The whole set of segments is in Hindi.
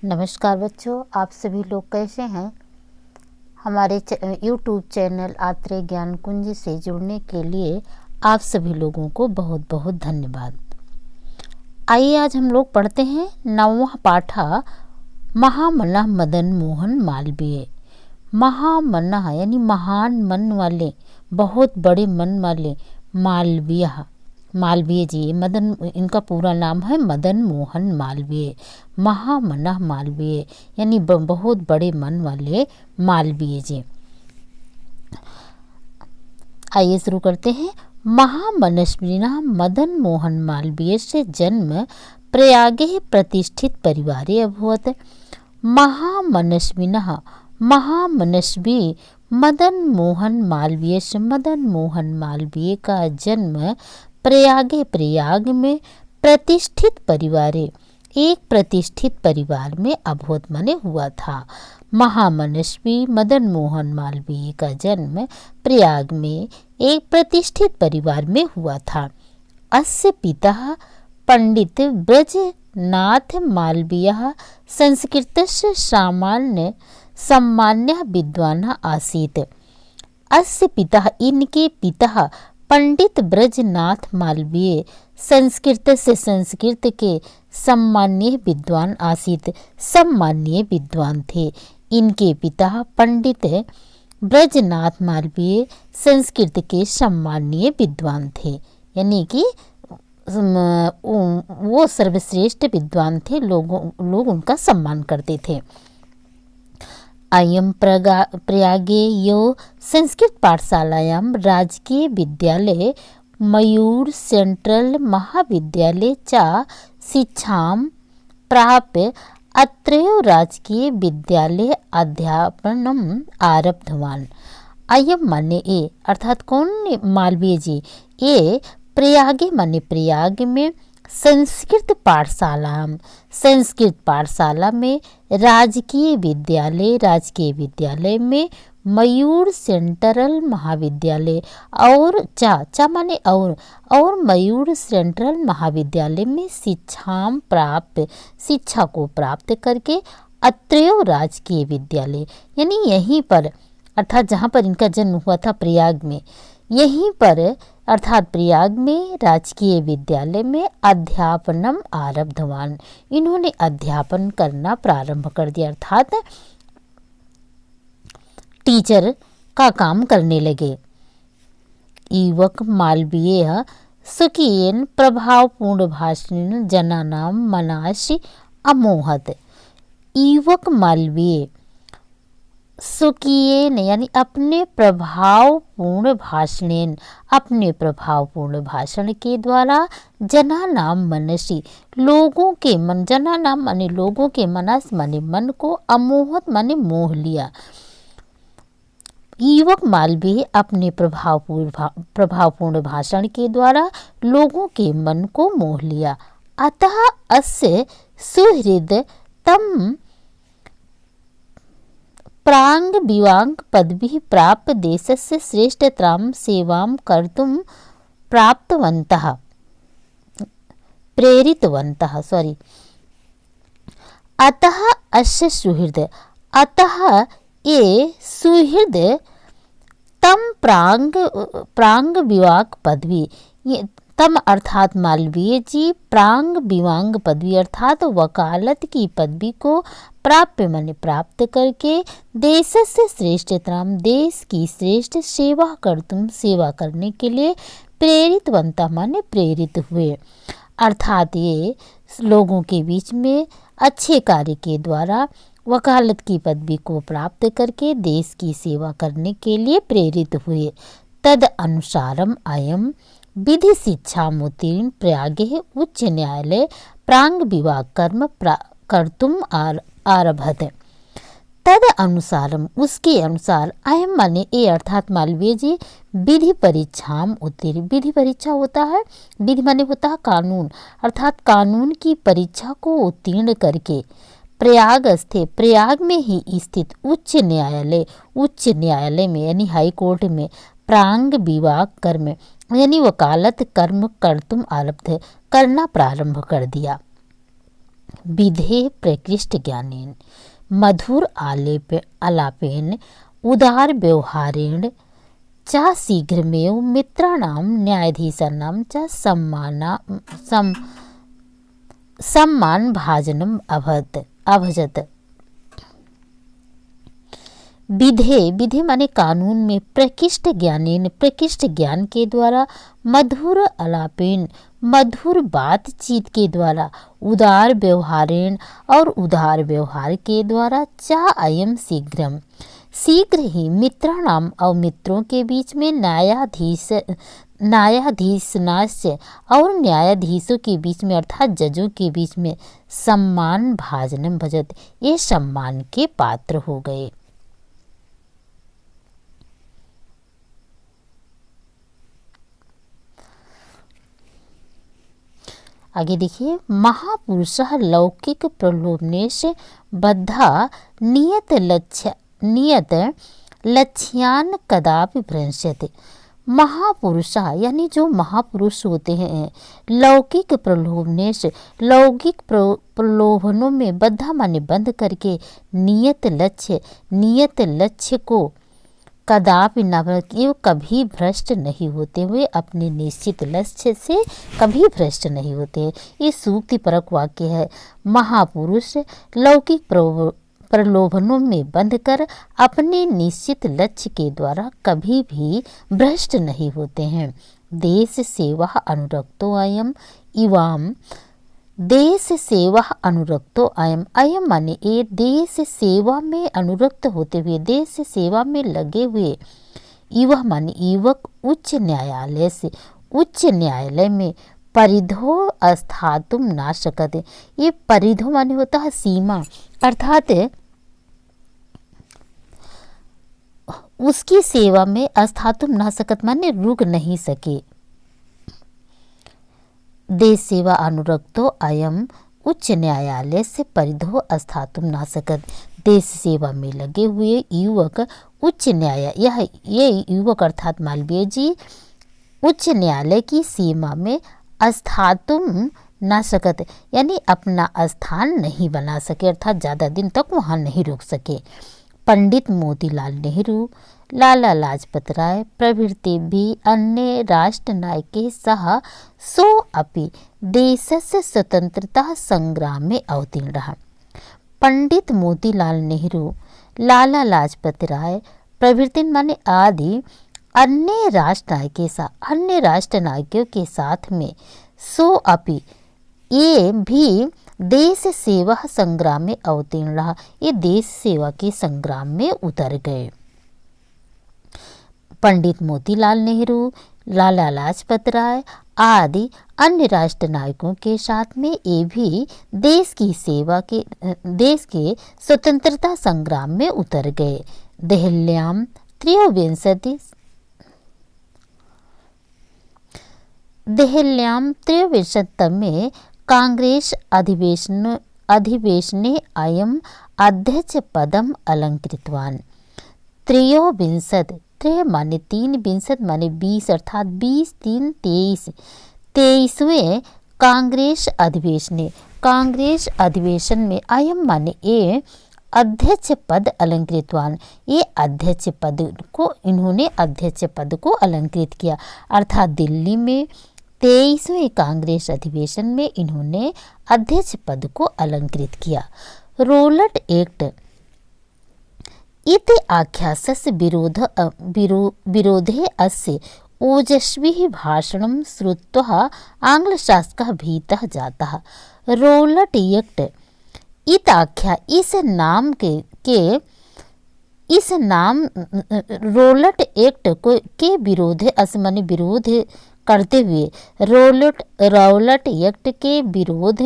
नमस्कार बच्चों, आप सभी लोग कैसे हैं। हमारे यूट्यूब चैनल आत्रेय ज्ञान कुंज से जुड़ने के लिए आप सभी लोगों को बहुत बहुत धन्यवाद। आइए आज हम लोग पढ़ते हैं 9वां पाठा महामना मदन मोहन मालवीय। महामना यानी महान मन वाले, बहुत बड़े मन वाले मालवीय जी। मदन, इनका पूरा नाम है मदन मोहन मालवीय। महामना मालवीय यानी बहुत बड़े मन वाले मालवीय जी। आइए शुरू करते हैं। महामनस्विना मदन मोहन मालवीय से जन्म प्रयागे प्रतिष्ठित परिवारे अभवत्। महामनस्वी मदन मोहन मालवीय का जन्म प्रयाग में प्रतिष्ठित परिवारे, एक प्रतिष्ठित परिवार में अभवत् माने हुआ था। महामनस्वी मदन मोहन मालवीय का जन्म प्रयाग में एक प्रतिष्ठित परिवार में हुआ था। अस्य पिता पंडित ब्रजनाथ मालवीय संस्कृतस्य सामान्य विद्वान आसीत्। अस्य पिता, इनके पिता पंडित ब्रजनाथ मालवीय संस्कृत के सम्मान्य विद्वान आसीत्, सम्मान्य विद्वान थे। इनके पिता पंडित ब्रजनाथ मालवीय संस्कृत के सम्मान्य विद्वान थे, यानी कि वो सर्वश्रेष्ठ विद्वान थे। लोग उनका सम्मान करते थे। अयं प्रयागे यो संस्कृत पाठशालायां राजकीय विद्यालय मयूर सेंट्रल महाविद्यालय च शिक्षां प्राप्य अत्रैव राजकीय विद्यालय अध्यापनम आरब्धवान्। अयं माने ए, अर्थात कौन, मालवीय जी। ये प्रयागे माने प्रयाग में, संस्कृत पाठशाला में, राजकीय विद्यालय में, मयूर सेंट्रल महाविद्यालय और चा माने और मयूर सेंट्रल महाविद्यालय में शिक्षा को प्राप्त करके अत्रैव राजकीय विद्यालय, यानी यहीं पर, अर्थात जहाँ पर इनका जन्म हुआ था प्रयाग में, यहीं पर अर्थात प्रयाग में राजकीय विद्यालय में अध्यापनम आरब्धवान, इन्होंने अध्यापन करना प्रारंभ कर दिया, अर्थात टीचर का काम करने लगे। युवक मालवीय स्वकीयेन प्रभावपूर्ण भाषणेन जनानां मनांसि अमोहत। युवक मालवीय स्वकीयेन यानी अपने प्रभावपूर्ण भाषण के द्वारा जनानां मनसि, लोगों के मन, जनानां माने लोगों के, मनस माने मन को, अमोहत माने मोह लिया। युवक मालवीय अपने प्रभावपूर्ण भाषण के द्वारा लोगों के मन को मोह लिया। अतः अस्य सुहृद तम प्रांग विवांग पदवी प्राप्त देशस्य श्रेष्ठतरां सेवां कर्तुं प्रेरितवन्तः। अतः अस्य सुहृद, अतः ये सुहृद तम प्रांग विवांग पदवी, तम अर्थात मालवीय जी, प्रांग विवांग पदवी अर्थात वकालत की पदवी को प्राप्त करके देश से श्रेष्ठतराम, देश की श्रेष्ठ सेवा करने के लिए प्रेरितवंता माने प्रेरित हुए। अर्थात ये लोगों के बीच में अच्छे कार्य के द्वारा वकालत की पदवी को प्राप्त करके देश की सेवा करने के लिए प्रेरित हुए। तद अनुसारम अयम विधि शिक्षामुत्तीर्ण प्रयागे उच्च न्यायालय प्रांग विवाह कर्म कर्तुम आरभत। तद अनुसारम, उसके अनुसार, अयम माने ए अर्थात मालवीय जी, विधि परीक्षाम उत्तीर्ण, विधि परीक्षा होता है, विधि माने होता है कानून, अर्थात कानून की परीक्षा को उत्तीर्ण करके प्रयाग में ही स्थित उच्च न्यायालय में यानी हाई कोर्ट में प्रांग विवाह कर्म यानी वकालत कर्म कर्तुम आरब्ध करना प्रारंभ कर दिया। विधे प्रकृष्ट ज्ञानेन मधुर आलापेन उदार व्यवहारेण च शीघ्रमेव मित्राणां न्यायाधीशानां च सम्मान भाजनम अभजत। विधे माने कानून में, प्रकृष्ट ज्ञानेन प्रकृष्ट ज्ञान के द्वारा, मधुर आलापेन मधुर बातचीत के द्वारा, उदार व्यवहारेण और उदार व्यवहार के द्वारा, चा अयम शीघ्रम शीघ्र ही मित्राणाम और मित्रों के बीच में, न्यायाधीशनाश्च और न्यायाधीशों के बीच में अर्थात जजों के बीच में, सम्मान भाजनम भजत ये सम्मान के पात्र हो गए। आगे देखिए, महापुरुषः लौकिक प्रलोभनेश बद्धा नियत लक्ष्यान कदापि भ्रंशते। महापुरुषः यानी जो महापुरुष होते हैं, लौकिक प्रलोभनेश लौकिक प्रलोभनों में, बद्धा माने बंद करके, नियत लक्ष्य को कदापि न, ये कभी भ्रष्ट नहीं होते हुए, अपने निश्चित लक्ष्य से कभी भ्रष्ट नहीं होते। ये सूक्ति परक वाक्य है। महापुरुष लौकिक प्रलोभनों में बंध कर अपने निश्चित लक्ष्य के द्वारा कभी भी भ्रष्ट नहीं होते हैं। देश सेवा अनुरक्तो अयम इवाम, देश सेवा अनुरक्तो अयम, अयम माने ये, देश सेवा में अनुरक्त होते हुए, देश सेवा में लगे हुए, युवा माने युवक, उच्च न्यायालय से, उच्च न्यायालय में, परिधो स्थातुम ना शकते। ये परिधो माने होता है सीमा, अर्थात उसकी सेवा में स्थातुम ना सकत माने रुक नहीं सके। देश सेवा अनुरक्तो अयम, उच्च न्यायालय से परिधो स्थातुम ना सकत, देश सेवा में लगे हुए युवक उच्च न्यायालय, ये युवक अर्थात मालवीय जी उच्च न्यायालय की सीमा में स्थातुम ना सकत यानी अपना स्थान नहीं बना सके, अर्थात ज़्यादा दिन तक वहाँ नहीं रुक सके। पंडित मोतीलाल नेहरू, लाला लाजपत राय प्रभृति भी अन्य राष्ट्र नायके सह सो अपि देशस्य स्वतंत्रता संग्राम में अवतीर्ण रहा। पंडित मोतीलाल नेहरू, लाला लाजपत राय प्रभृति माने आदि अन्य राष्ट्र नायकों के साथ में सो अपि ये भी देश सेवा संग्राम में अवतीर्ण रहा, ये देश सेवा के संग्राम में उतर गए। पंडित मोतीलाल नेहरू, लाला लाजपत राय आदि अन्य राष्ट्र नायकों के साथ में ये भी देश के स्वतंत्रता संग्राम में उतर गए। देहल्याम त्रयोविंशतमे कांग्रेस अधिवेशने अयम अध्यक्ष पदम अलंकृतवान। त्रय माने 3, विंशत माने 20 अर्थात 20, 3, 23, 23वें कांग्रेस अधिवेशन में अयम माने ये अध्यक्ष पद अलंकृतवान, ये अध्यक्ष पद को इन्होंने अध्यक्ष पद को अलंकृत किया, अर्थात दिल्ली में 23वें कांग्रेस अधिवेशन में इन्होंने अध्यक्ष पद को अलंकृत किया। रोलट एक्ट इति आख्यासस्य विरोधे अस्य ओजस्वी भाषणं श्रुत्वा आंग्लशासकः भीतः जातः। रोलट एक्ट इत आख्या इस नाम रोलट एक्ट के विरोध करते हुए रोलट एक्ट के विरोध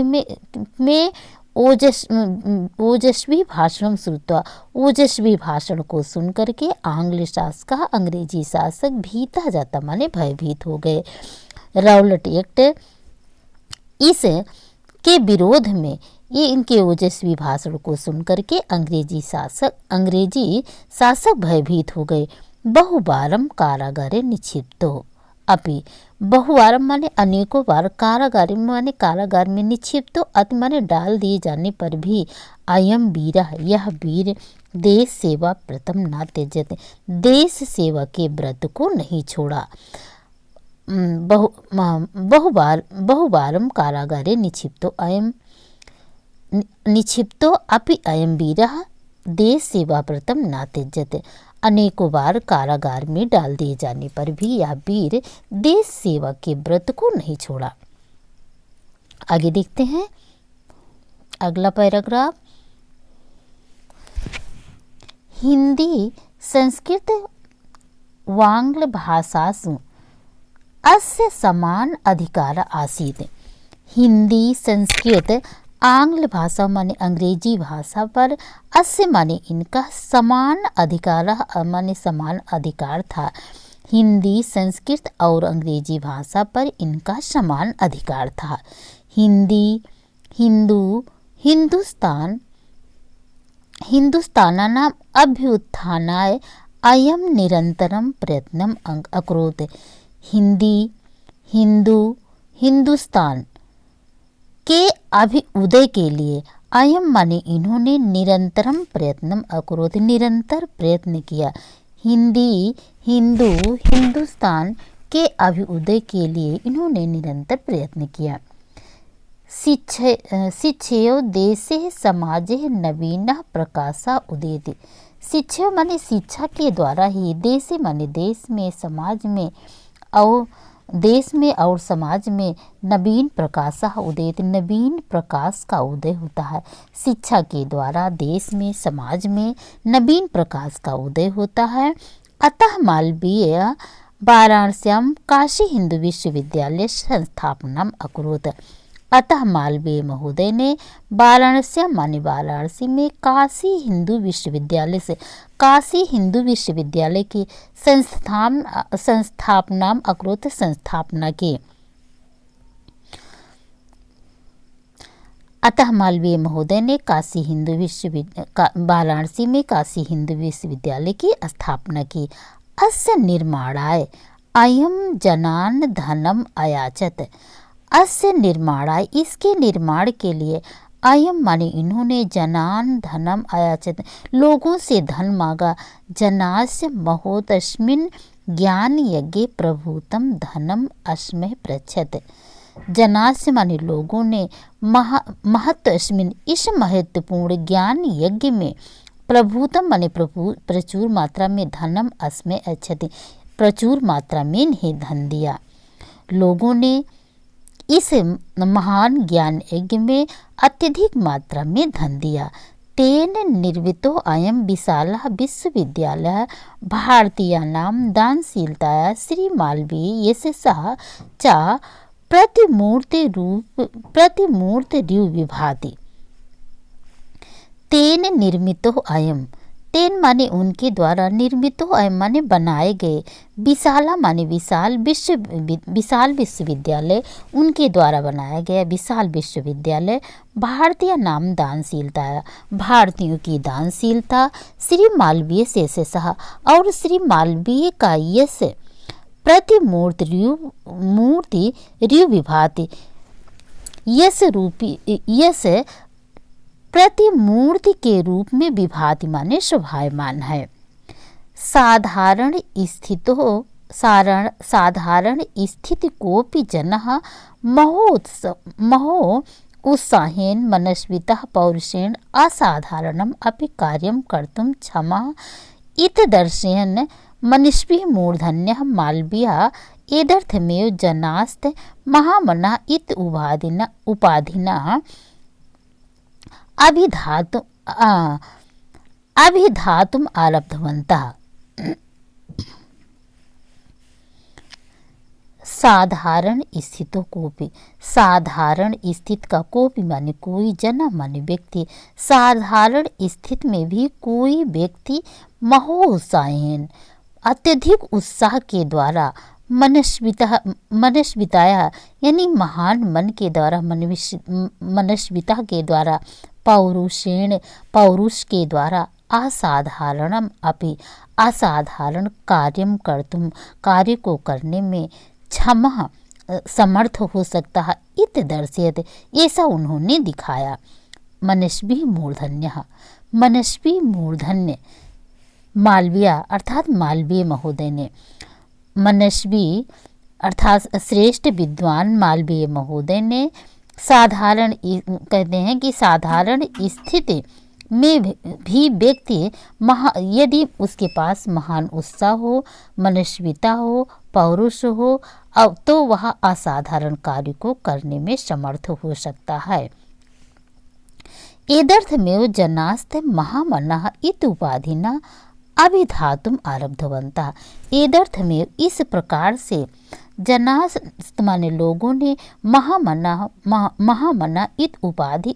में ओजस्वी भाषण श्रुत्वा, ओजस्वी भाषण को सुन करके आंग्ल शासक अंग्रेजी शासक भीता जाता माने भयभीत हो गए। रोलट एक्ट इस के विरोध में ये इनके ओजस्वी भाषण को सुन करके अंग्रेजी शासक भयभीत हो गए। बहुबारम कारागारे निक्षिप्त हो, अपि बहुवारम माने अनेकों बार, कारागार माने कारागार में, निक्षिप्तो अति माने डाल दिए जाने पर भी, अयम वीरः यह वीर देश सेवा प्रथम ना त्यजते देश सेवा के व्रत को नहीं छोड़ा। बहुवारम कारागारे निक्षिप्तो अपि अयम वीरः देश सेवा प्रथम ना त्यजते। अनेकों बार कारागार में डाल दिए जाने पर भी यह वीर देश सेवा के व्रत को नहीं छोड़ा। आगे देखते हैं अगला पैराग्राफ। हिंदी संस्कृत वांग्ल भाषासु अस्य समान अधिकार आसीत्। हिंदी संस्कृत आंग्ल भाषा माने अंग्रेजी भाषा पर, अस्य माने इनका, समान अधिकार माने समान अधिकार था। हिंदी संस्कृत और अंग्रेजी भाषा पर इनका समान अधिकार था। हिंदुस्तानानाम् अभ्युत्थानाय अयं निरन्तरं प्रयत्नम् अकरोत्। हिंदुस्तान के अभ्युदय के लिए, अयम माने इन्होंने, निरंतरम प्रयत्नम अकरोत् निरंतर प्रयत्न किया। हिंदुस्तान के अभ्युदय के लिए इन्होंने निरंतर प्रयत्न किया। शिक्षयो देशे समाजे नवीनः प्रकाशः उदेति। शिक्षा माने शिक्षा के द्वारा ही, देशे माने देश में, समाज में और देश में और समाज में नवीन प्रकाशः उदेत नवीन प्रकाश का उदय होता है। शिक्षा के द्वारा देश में, समाज में नवीन प्रकाश का उदय होता है। अतः मालवीय वाराणस्यां काशी हिंदू विश्वविद्यालय संस्थापनम अकरोत्। अतः मालवीय महोदय ने वाराणसी माने वाराणसी में काशी हिंदू विश्वविद्यालय की संस्थापना अकरोत् संस्थापना की। अतः मालवीय महोदय ने वाराणसी में काशी हिंदू विश्वविद्यालय की स्थापना की। अस्य निर्माणाय अयं जनान धनम अयाचत। अस्य निर्माणाय इसके निर्माण के लिए, अयम माने इन्होंने, जनान धनम अयाचत लोगों से धन मांगा। जनास्य महोतस्मिन् ज्ञान यज्ञे प्रभूतम धनम अस्मै पृच्छत। जनास्य माने लोगों ने, महत्स्मिन् इस महत्वपूर्ण ज्ञान यज्ञ में, प्रभूतम माने प्रचुर मात्रा में, धनम अस्मै अच्छति प्रचुर मात्रा में इन्हें धन दिया। लोगों ने इस महान ज्ञान यज्ञ में अत्यधिक मात्रा में धन दिया। तेन निर्मितो अयं विशालः विश्वविद्यालयः भारतीयानां दानशीलताया श्री मालवीय यशसः च प्रतिमूर्तिरिव विभाति। तेन निर्मितो अयं, तेन माने उनके द्वारा, निर्मितो अयं माने बनाए गए, विशाला माने विशाल, विशाल विश्वविद्यालय उनके द्वारा बनाया गया विशाल विश्वविद्यालय। भारतीय नाम दानशीलता, भारतीयों की दानशीलता, श्री मालवीय शेषसः और श्री मालवीय का यश, प्रतिमूर्ति रिव विभाति, यश प्रतिमूर्ति के रूप में विभाति माने शोभायमान है। साधारण स्थिति कोपि जनः महो उत्साहेन मनस्वितः पौरुषेण असाधारणम् अपि कार्यं कर्तुं क्षमः इतदर्शेन मनुष्यः मूर्धन्यः मालवीयः एतदर्थमेव जनास्ते महामना इत उपाधिना अभिधातुम आरब्धवन्तः। साधारण स्थितों को भी, साधारण स्थिति का कोपि माने कोई, जना माने व्यक्ति, साधारण स्थिति में भी कोई व्यक्ति, महोत्साहेन अत्यधिक उत्साह के द्वारा, मनस्विताया यानी महान मन के द्वारा, मनस्विता के द्वारा, पौरुषेण पौरुष के द्वारा, असाधारणम अपि असाधारण कार्यम कर्तुम कार्य को करने में, क्षमा समर्थ हो सकता है इत दर्शयत, ऐसा उन्होंने दिखाया। मनस्वी मूर्धन्य, मनस्वी मूर्धन्य मालवीय अर्थात मालवीय महोदय ने, मनस्वी अर्थात श्रेष्ठ विद्वान मालवीय महोदय ने साधारण कहते हैं कि साधारण स्थिति में भी व्यक्ति यदि उसके पास महान उत्साह हो, मनस्विता हो, पौरुष हो, अब तो वह असाधारण कार्य को करने में समर्थ हो सकता है। एदर्थमेव जनास्ते महामनः इत उपाधिना अभिधातुम आरब्धवन्तः। एदर्थमेव इस प्रकार से जनास माने लोगों ने महामना इत उपाधि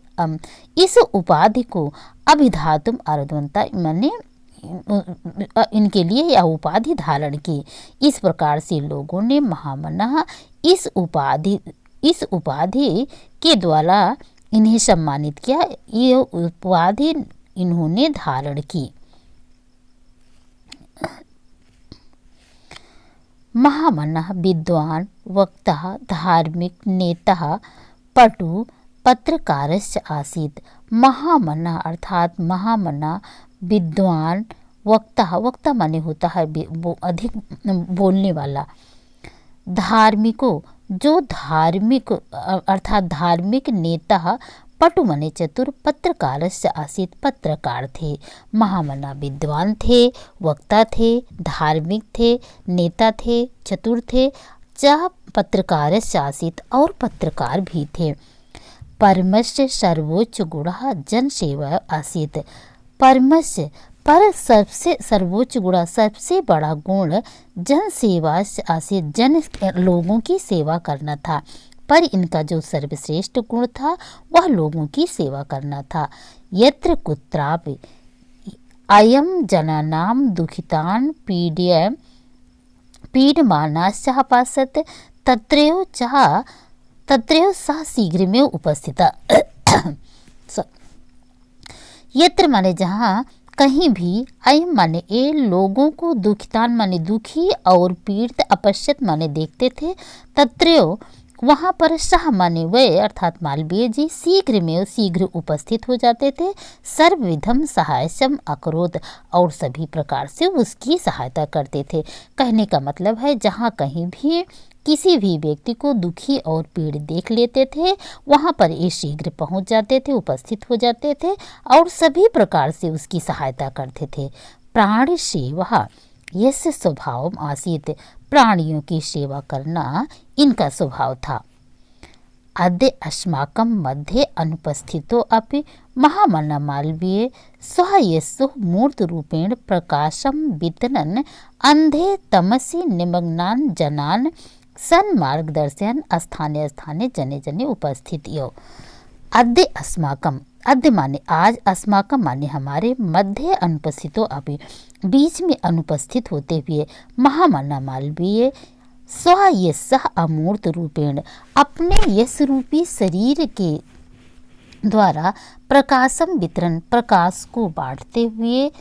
इस उपाधि को अभिधातुम आरब्धवन्तः माने इनके लिए यह उपाधि धारण की। इस प्रकार से लोगों ने महामना इस उपाधि के द्वारा इन्हें सम्मानित किया, ये उपाधि इन्होंने धारण की। महामनः विद्वान, वक्ता, धार्मिक, नेता, पटु, पत्रकारश्च आसीत्। महामना अर्थात महामना विद्वान, वक्ता माने होता है अधिक बोलने वाला, धार्मिको जो धार्मिक अर्थात धार्मिक नेता, पटु माने चतुर, पत्रकारस्य आसीत पत्रकार थे। महामना विद्वान थे, वक्ता थे, धार्मिक थे, नेता थे, चतुर थे, चाह पत्रकारस्य आसीत और पत्रकार भी थे। परमस्य सर्वोच्च गुणः जनसेवा आसीत। परमस्य पर सबसे सर्वोच्च गुण सबसे बड़ा गुण जन सेवा से जन लोगों की सेवा करना था। पर इनका जो सर्वश्रेष्ठ गुण था वह लोगों की सेवा करना था। यत्र कुत्रापि अयम जनानां दुखितान पीडमानाश्च पासत तत्रैव सह शीघ्र में उपस्थित। यत्र माने जहाँ, कहीं भी, अयम माने ए लोगों को, दुखितान माने दुखी और पीड़ित, अपश्यत माने देखते थे, तत्रैव वहाँ पर, सह माने वे अर्थात मालवीय जी शीघ्र उपस्थित हो जाते थे। सर्वविधम सहायसम अकरोत और सभी प्रकार से उसकी सहायता करते थे। कहने का मतलब है जहाँ कहीं भी किसी भी व्यक्ति को दुखी और पीड़ित देख लेते थे वहाँ पर ये शीघ्र पहुँच जाते थे, उपस्थित हो जाते थे और सभी प्रकार से उसकी सहायता करते थे। प्राणी सेवा यस्य स्वभाव आसीत, प्राणियों की सेवा करना इनका स्वभाव था। अद्य अस्माकं मध्ये अनुपस्थितो अपि महामना मालवीय स्वयस्सु मूर्तरूपेण प्रकाशं वितरन् अंधे तमसि निमग्नान् जनान् सन्मार्गदर्शयन् स्थाने स्थाने जने जने उपस्थित यो। अद्य अस्माकं, अद्य माने आज, अस्माकं माने हमारे, मध्य अनुपस्थितो अभी बीच में अनुपस्थित होते हुए, महामना मालवीय स्वयस्सः अमूर्त रूपेण अपने यश रूपी शरीर के द्वारा प्रकाशम वितरण प्रकाश को बांटते हुए,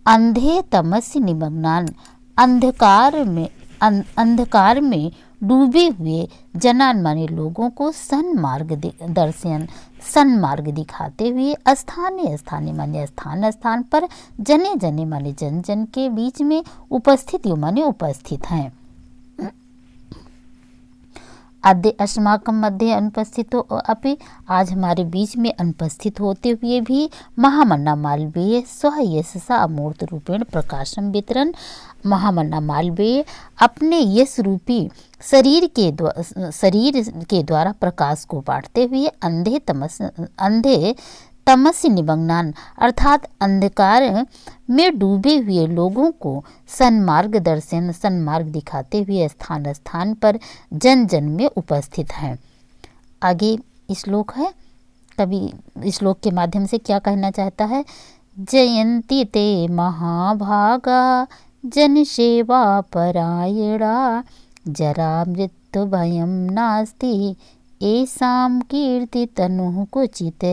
अंधे तमस्य निमग्नान अंधकार में डूबे हुए, जनान माने लोगों को सन्मार्ग दिखाते हुए, स्थाने स्थाने माने स्थान स्थान पर, जने जने माने जन जन के बीच में, उपस्थित यो माने उपस्थित हैं। अद्य अस्माकं मध्ये अनुपस्थितो अपि आज हमारे बीच में अनुपस्थित होते हुए भी, महामना मालवीय स्वयस्सा अमूर्त रूपेण प्रकाशम वितरण, महामना मालवीय अपने यश रूपी शरीर के द्वारा प्रकाश को बांटते हुए, अंधे तमस्य निमग्नान अर्थात अंधकार में डूबे हुए लोगों को सन्मार्ग दिखाते हुए स्थान स्थान पर जन जन में उपस्थित हैं। आगे श्लोक है, कवि श्लोक के माध्यम से क्या कहना चाहता है। जयंती ते महाभागा जन सेवा परायणा जरा मृत्यु भयम नास्ति एसाम कीर्ति तनु कुचित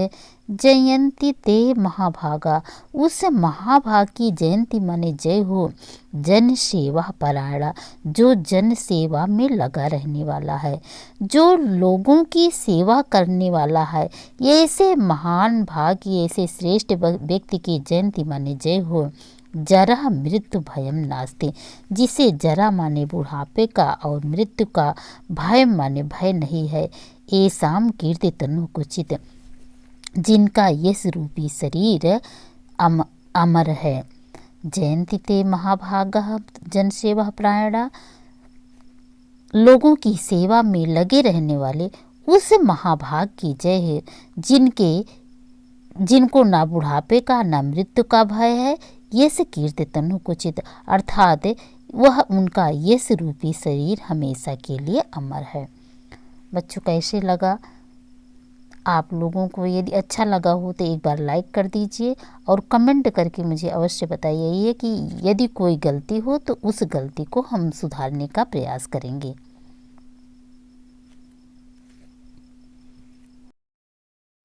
जयंती ते महाभागा, उस महाभाग की जयंती माने जय हो। जन सेवा परायणा, जो जन सेवा में लगा रहने वाला है, जो लोगों की सेवा करने वाला है। ये ऐसे महान भाग्य, ऐसे श्रेष्ठ व्यक्ति की जयंती माने जय हो। जरा मृत्यु भयम नास्ते, जिसे जरा माने बुढ़ापे का और मृत्यु का, भय माने भय नहीं है। ऐसाम कीर्ति तनु कुचित, जिनका यश रूपी शरीर अमर है। जयंती ते महाभागा जनसेवा प्रायणा, लोगों की सेवा में लगे रहने वाले उस महाभाग की जय है, जिनको ना बुढ़ापे का ना मृत्यु का भय है। यश कीर्ति तनु कुचित, अर्थात वह उनका यश रूपी शरीर हमेशा के लिए अमर है। बच्चों कैसे लगा? आप लोगों को यदि अच्छा लगा हो तो एक बार लाइक कर दीजिए और कमेंट करके मुझे अवश्य बताइए कि यदि कोई गलती हो तो उस गलती को हम सुधारने का प्रयास करेंगे।